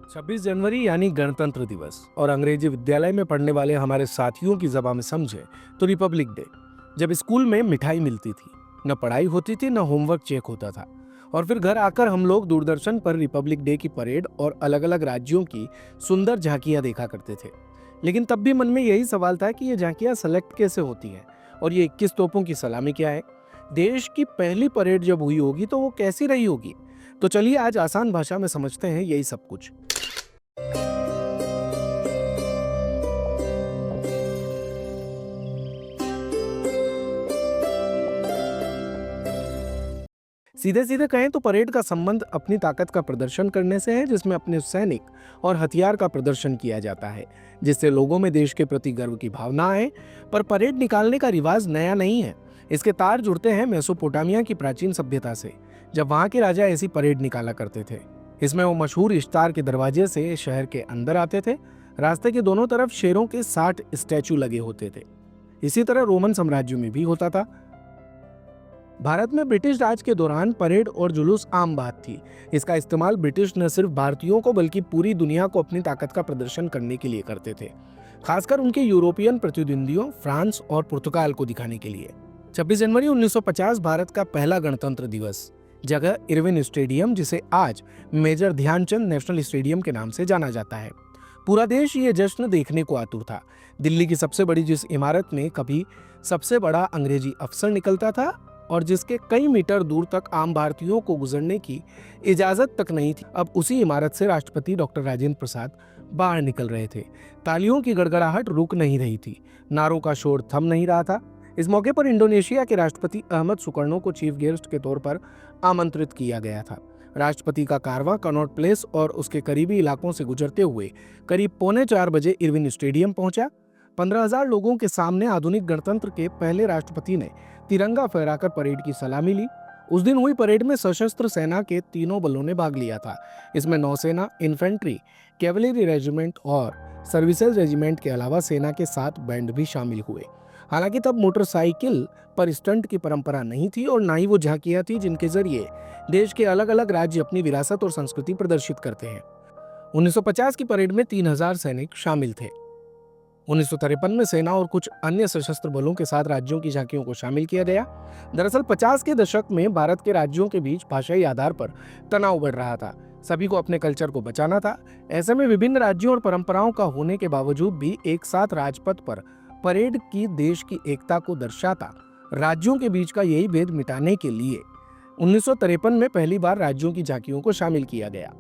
26 जनवरी यानी गणतंत्र दिवस और अंग्रेजी विद्यालय में पढ़ने वाले हमारे साथियों की जबान में समझे तो रिपब्लिक डे। जब स्कूल में मिठाई मिलती थी, न पढ़ाई होती थी, न होमवर्क चेक होता था, और फिर घर आकर हम लोग दूरदर्शन पर रिपब्लिक डे की परेड और अलग अलग राज्यों की सुंदर झांकियां देखा करते थे। लेकिन तब भी मन में यही सवाल था कि ये झांकियां सेलेक्ट कैसे होती हैं और ये 21 तोपों की सलामी क्या है। देश की पहली परेड जब हुई होगी तो वो कैसी रही होगी। तो चलिए आज आसान भाषा में समझते हैं यही सब कुछ। सीधे सीधे कहें तो परेड का संबंध अपनी ताकत का प्रदर्शन करने से है, जिसमें अपने सैनिक और हथियार का प्रदर्शन किया जाता है, जिससे लोगों में देश के प्रति गर्व की भावना आए। पर परेड निकालने का रिवाज नया नहीं है। इसके तार जुड़ते हैं मेसोपोटामिया की प्राचीन सभ्यता से, जब वहां के राजा ऐसी परेड निकाला करते थे। इसमें वो मशहूर इश्तार के दरवाजे से शहर के अंदर आते थे। रास्ते के दोनों तरफ शेरों के 60 स्टैचू लगे होते थे। इसी तरह रोमन साम्राज्य में भी होता था। भारत में ब्रिटिश राज के दौरान परेड और जुलूस आम बात थी। इसका इस्तेमाल ब्रिटिश न सिर्फ भारतीयों को बल्कि पूरी दुनिया को अपनी ताकत का प्रदर्शन करने के लिए करते थे, खासकर उनके यूरोपियन प्रतिद्वंदियों फ्रांस और पुर्तगाल को दिखाने के लिए। 26 जनवरी 1950 भारत का पहला गणतंत्र दिवस। जगह इरविन स्टेडियम, जिसे आज मेजर ध्यानचंद नेशनल स्टेडियम के नाम से जाना जाता है। पूरा देश ये जश्न देखने को आतुर था। दिल्ली की सबसे बड़ी जिस इमारत में कभी सबसे बड़ा अंग्रेजी अफसर निकलता था और जिसके कई मीटर दूर तक आम भारतीयों को गुजरने की इजाजत तक नहीं थी, अब उसी इमारत से राष्ट्रपति डॉक्टर राजेंद्र प्रसाद बाहर निकल रहे थे। तालियों की गड़गड़ाहट रुक नहीं रही थी, नारों का शोर थम नहीं रहा था। इस मौके पर इंडोनेशिया के राष्ट्रपति अहमद सुकर्नो को चीफ गेस्ट के तौर पर आमंत्रित किया गया था। राष्ट्रपति का कारवां कनॉट प्लेस और उसके करीबी इलाकों से गुजरते हुए करीब 3:45 बजे इरविन स्टेडियम पहुंचा। 15,000 लोगों के सामने आधुनिक गणतंत्र के पहले राष्ट्रपति ने तिरंगा फहराकर परेड की सलामी ली। उस दिन हुई परेड में सशस्त्र सेना के तीनों बलों ने भाग लिया था। इसमें नौसेना, इन्फेंट्री, कैवलरी रेजिमेंट और सर्विसेज रेजिमेंट के अलावा सेना के 7 बैंड भी शामिल हुए। हालांकि तब मोटरसाइकिल पर स्टंट की परंपरा नहीं थी और ना ही वो झांकियां थी जिनके जरिए देश के अलग अलग राज्य अपनी विरासत और संस्कृति प्रदर्शित करते हैं। 1950 की परेड में 3,000 सैनिक शामिल थे। 1953 में सेना और कुछ अन्य सशस्त्र बलों के साथ राज्यों की झांकियों को शामिल किया गया। दरअसल 50 के दशक में भारत के राज्यों के बीच भाषाई आधार पर तनाव बढ़ रहा था। सभी को अपने कल्चर को बचाना था। ऐसे में विभिन्न राज्यों और परंपराओं का होने के बावजूद भी एक साथ राजपथ पर परेड की देश की एकता को दर्शाता राज्यों के बीच का यही भेद मिटाने के लिए 1953 में पहली बार राज्यों की झांकियों को शामिल किया गया।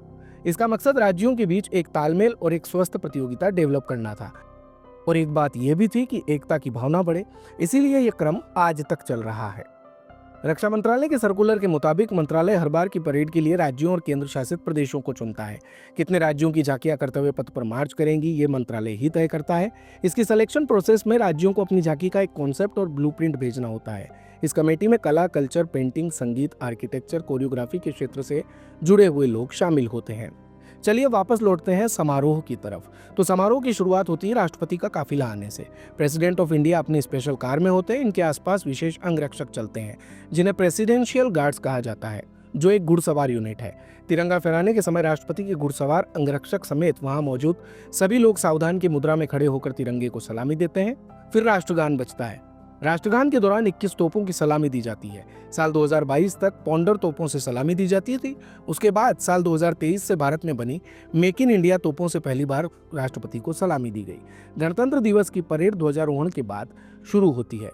इसका मकसद राज्यों के बीच एक तालमेल और एक स्वस्थ प्रतियोगिता डेवलप करना था। और एक बात यह भी थी कि एकता की भावना बढ़े, इसीलिए यह क्रम आज तक चल रहा है। रक्षा मंत्रालय के सर्कुलर के मुताबिक मंत्रालय हर बार की परेड के लिए राज्यों और केंद्र शासित प्रदेशों को चुनता है। कितने राज्यों की झांकियां कर्तव्य पथ पर मार्च करेंगी, ये मंत्रालय ही तय करता है। इसकी सिलेक्शन प्रोसेस में राज्यों को अपनी झांकी का एक कॉन्सेप्ट और ब्लूप्रिंट भेजना होता है। इस कमेटी में कला, कल्चर, पेंटिंग, संगीत, आर्किटेक्चर, कोरियोग्राफी के क्षेत्र से जुड़े हुए लोग शामिल होते हैं। चलिए वापस लौटते हैं समारोह की तरफ। तो समारोह की शुरुआत होती है राष्ट्रपति का काफिला आने से। प्रेसिडेंट ऑफ इंडिया अपनी स्पेशल कार में होते हैं। इनके आसपास विशेष अंगरक्षक चलते हैं, जिन्हें प्रेसिडेंशियल गार्ड्स कहा जाता है, जो एक घुड़सवार यूनिट है। तिरंगा फहराने के समय राष्ट्रपति के घुड़सवार अंगरक्षक समेत वहां मौजूद सभी लोग सावधान की मुद्रा में खड़े होकर तिरंगे को सलामी देते हैं। फिर राष्ट्रगान बजता है। राष्ट्रगान के दौरान 21 तोपों की सलामी दी जाती है। साल 2022 तक पौंडर तोपों से सलामी दी जाती थी। उसके बाद साल 2023 से भारत में बनी मेक इन इंडिया तोपों से पहली बार राष्ट्रपति को सलामी दी गई। गणतंत्र दिवस की परेड ध्वजारोहण के बाद शुरू होती है।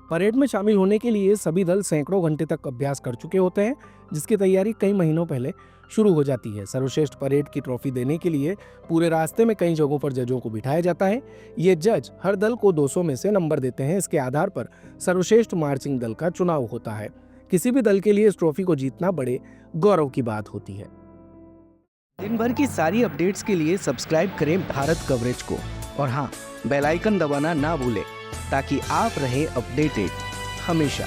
परेड में शामिल होने के लिए सभी दल सैकड़ों घंटे तक अभ्यास कर चुके होते हैं, जिसकी तैयारी कई महीनों पहले शुरू हो जाती है। सर्वश्रेष्ठ परेड की ट्रॉफी देने के लिए पूरे रास्ते में कई जगहों पर जजों को बिठाया जाता है। ये जज हर दल को 200 में से नंबर देते हैं। इसके आधार पर सर्वश्रेष्ठ मार्चिंग दल का चुनाव होता है। किसी भी दल के लिए इस ट्रॉफी को जीतना बड़े गौरव की बात होती है। दिन भर की सारी अपडेट्स के लिए सब्सक्राइब करें भारत कवरेज को और हाँ, बेल आइकन दबाना ना भूलें ताकि आप रहे अपडेटेड हमेशा।